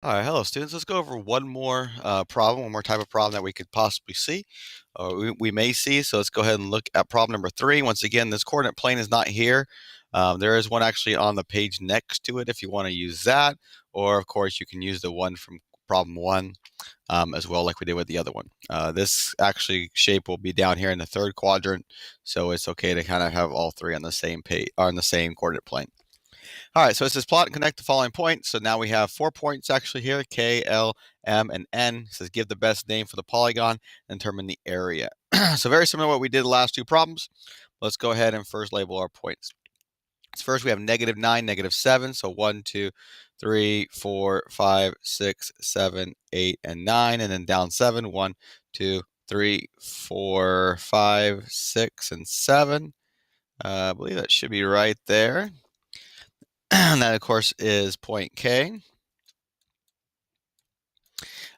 All right, hello students. Let's go over one more problem, one more type of problem that we could possibly see, or we may see. So let's go ahead and look at problem number 3. Once again, this coordinate plane is not here. There is one actually on the page next to it if you want to use that, or of course you can use the one from problem 1 as well, like we did with the other one. This actually shape will be down here in the third quadrant, so it's okay to kind of have all three on the same page, or on the same coordinate plane. All right, so it says plot and connect the following points. So now we have 4 points actually here, K, L, M, and N. It says give the best name for the polygon and determine the area. So very similar to what we did the last two problems. Let's go ahead and first label our points. So first we have -9, -7. So 1, 2, 3, 4, 5, 6, 7, 8, and 9. And then down 7, 1, 2, 3, 4, 5, 6, and 7. I believe that should be right there. And that, of course, is point K.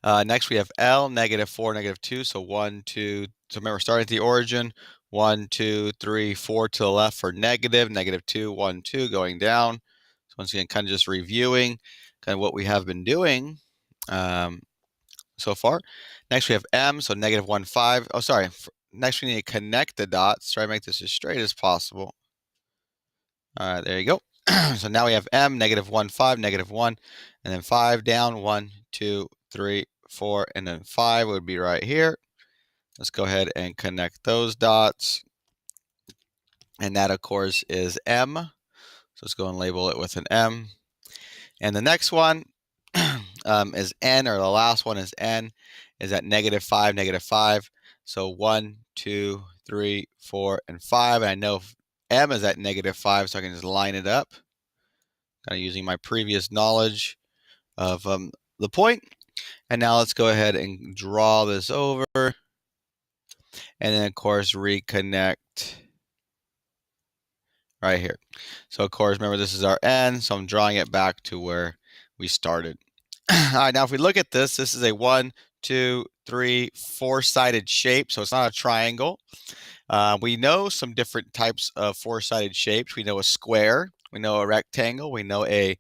Next, we have L, -4, -2. So 1, 2. So remember, starting at the origin, 1, 2, 3, 4 to the left for negative, -2, 1, 2, going down. So once again, kind of just reviewing kind of what we have been doing so far. Next, we have M, so -1, 5. Oh, sorry. Next, we need to connect the dots. Try to make this as straight as possible. All right, there you go. So now we have M, -1, 5, -1, and then 5 down, 1, 2, 3, 4, and then 5 would be right here. Let's go ahead and connect those dots. And that, of course, is M. So let's go and label it with an M. And the next one is N, or the last one is N, is at -5, -5. So 1, 2, 3, 4, and 5. And I know M is at -5, so I can just line it up, kind of using my previous knowledge of the point. And now let's go ahead and draw this over. And then, of course, reconnect right here. So, of course, remember, this is our N, so I'm drawing it back to where we started. All right, now if we look at this, this is a 1, 2, 3, 4-sided shape, so it's not a triangle. We know some different types of 4-sided shapes. We know a square, we know a rectangle, we know a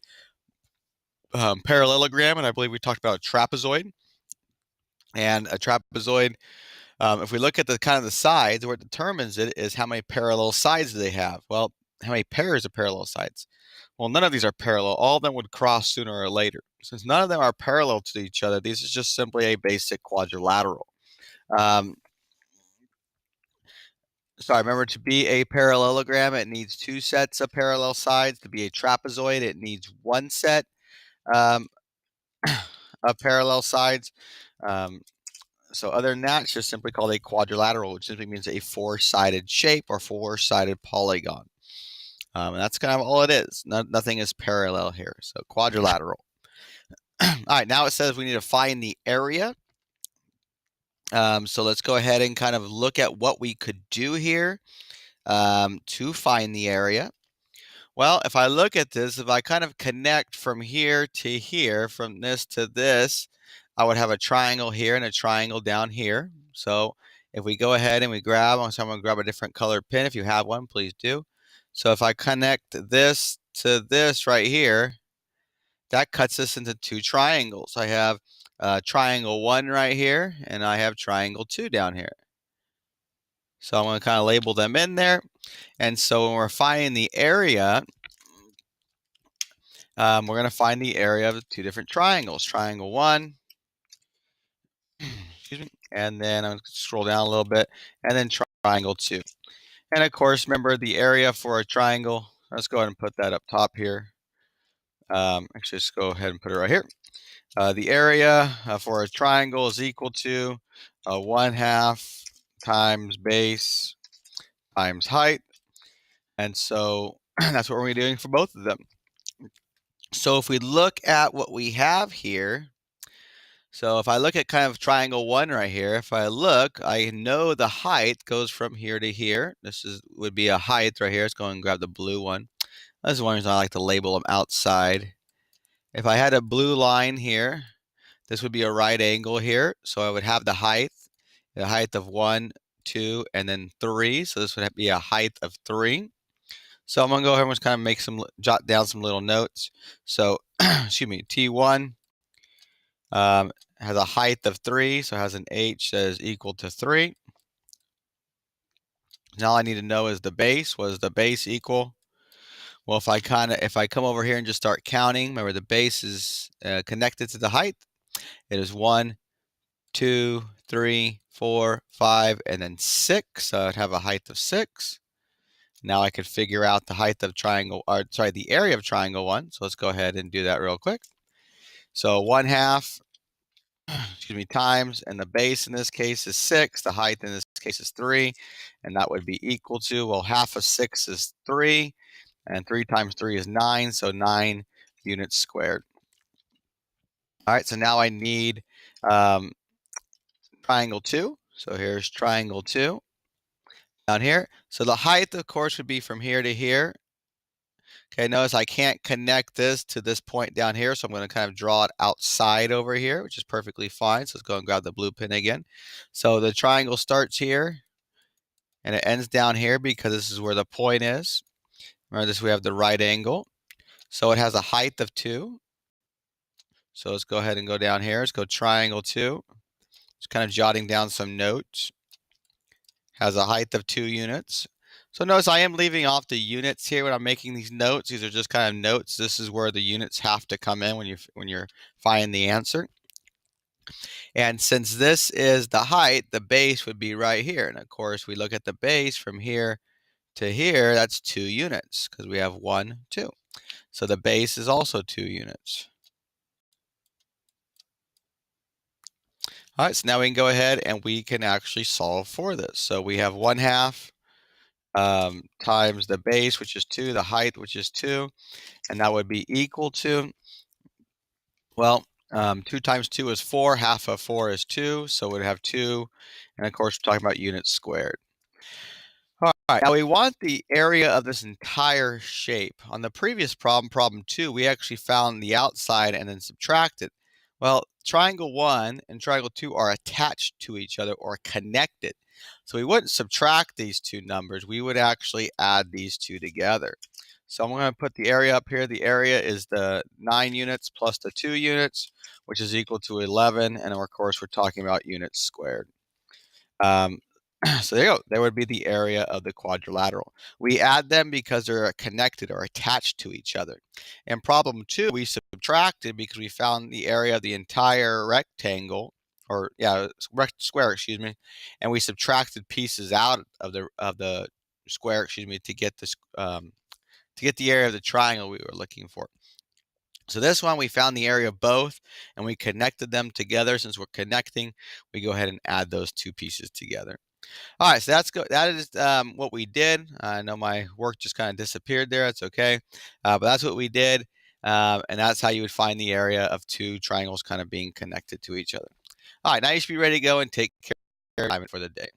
parallelogram, and I believe we talked about a trapezoid. And a trapezoid, if we look at the kind of the sides, what determines it is how many parallel sides do they have. Well, how many pairs of parallel sides? Well, none of these are parallel. All of them would cross sooner or later. Since none of them are parallel to each other, this is just simply a basic quadrilateral. So I remember, to be a parallelogram, it needs 2 sets of parallel sides. To be a trapezoid, it needs 1 set um, of parallel sides. So other than that, it's just simply called a quadrilateral, which simply means a 4-sided shape or 4-sided polygon. And that's kind of all it is. Nothing is parallel here. So quadrilateral. All right, now it says we need to find the area. So let's go ahead and kind of look at what we could do here to find the area. Well, if I look at this, if I kind of connect from here to here, from this to this, I would have a triangle here and a triangle down here. So if we go ahead and we grab, so I'm going to grab a different colored pin. If you have one, please do. So if I connect this to this right here, that cuts this into 2 triangles. I have triangle 1 right here, and I have triangle 2 down here. So I'm going to kind of label them in there. And so when we're finding the area, we're going to find the area of the 2 different triangles. Triangle 1, excuse me, and then I'm going to scroll down a little bit, and then triangle 2. And of course, remember the area for a triangle. Let's go ahead and put that up top here. Actually, just go ahead and put it right here. The area for a triangle is equal to 1/2 times base times height. And so that's what we're going to be doing for both of them. So if we look at what we have here, so if I look at kind of triangle 1 right here, if I look, I know the height goes from here to here. This would be a height right here. Let's go and grab the blue one. This is one reason I like to label them outside. If I had a blue line here, this would be a right angle here. So I would have the height of 1, 2, and then 3. So this would be a height of 3. So I'm going to go ahead and just kind of jot down some little notes. So, excuse me, T1 Has a height of 3, so it has an h that is equal to 3. Now all I need to know is the base. What is the base equal? Well, if I come over here and just start counting, remember the base is connected to the height. It is 1, 2, 3, 4, 5, and then 6. So I'd have a height of 6. Now I could figure out the height of triangle, or sorry, the area of triangle 1. So let's go ahead and do that real quick. So 1/2, excuse me, times, and the base in this case is 6. The height in this case is 3, and that would be equal to, well, half of 6 is 3, and 3 times 3 is 9, so 9 units squared. All right, so now I need triangle 2. So here's triangle 2 down here. So the height, of course, would be from here to here. Okay, notice I can't connect this to this point down here, so I'm going to kind of draw it outside over here, which is perfectly fine. So let's go and grab the blue pen again. So the triangle starts here, and it ends down here because this is where the point is. Remember this, we have the right angle. So it has a height of 2. So let's go ahead and go down here. Let's go triangle 2. Just kind of jotting down some notes. Has a height of 2 units. So notice I am leaving off the units here when I'm making these notes. These are just kind of notes. This is where the units have to come in when you're finding the answer. And since this is the height, the base would be right here. And of course, we look at the base from here to here, that's 2 units because we have 1, 2. So the base is also 2 units. All right, so now we can go ahead and we can actually solve for this. So we have 1/2 times the base, which is 2, the height, which is 2, and that would be equal to, well, 2 times 2 is 4, half of 4 is 2, so we'd have 2, and of course we're talking about units squared. All right, now we want the area of this entire shape. On the previous problem, problem 2, we actually found the outside and then subtracted. Well, triangle 1 and triangle 2 are attached to each other or connected. So we wouldn't subtract these two numbers, we would actually add these two together. So I'm going to put the area up here. The area is the 9 units plus the 2 units, which is equal to 11, and of course we're talking about units squared. So there you go. There would be the area of the quadrilateral. We add them because they're connected or attached to each other. In problem 2, we subtracted because we found the area of the entire rectangle, or square, excuse me, and we subtracted pieces out of the square, excuse me, to get this to get the area of the triangle we were looking for. So this one, we found the area of both, and we connected them together. Since we're connecting, we go ahead and add those two pieces together. All right, so that is what we did. I know my work just kind of disappeared there. It's okay, but that's what we did, and that's how you would find the area of two triangles kind of being connected to each other. All right, now you should be ready to go and take care of it for the day.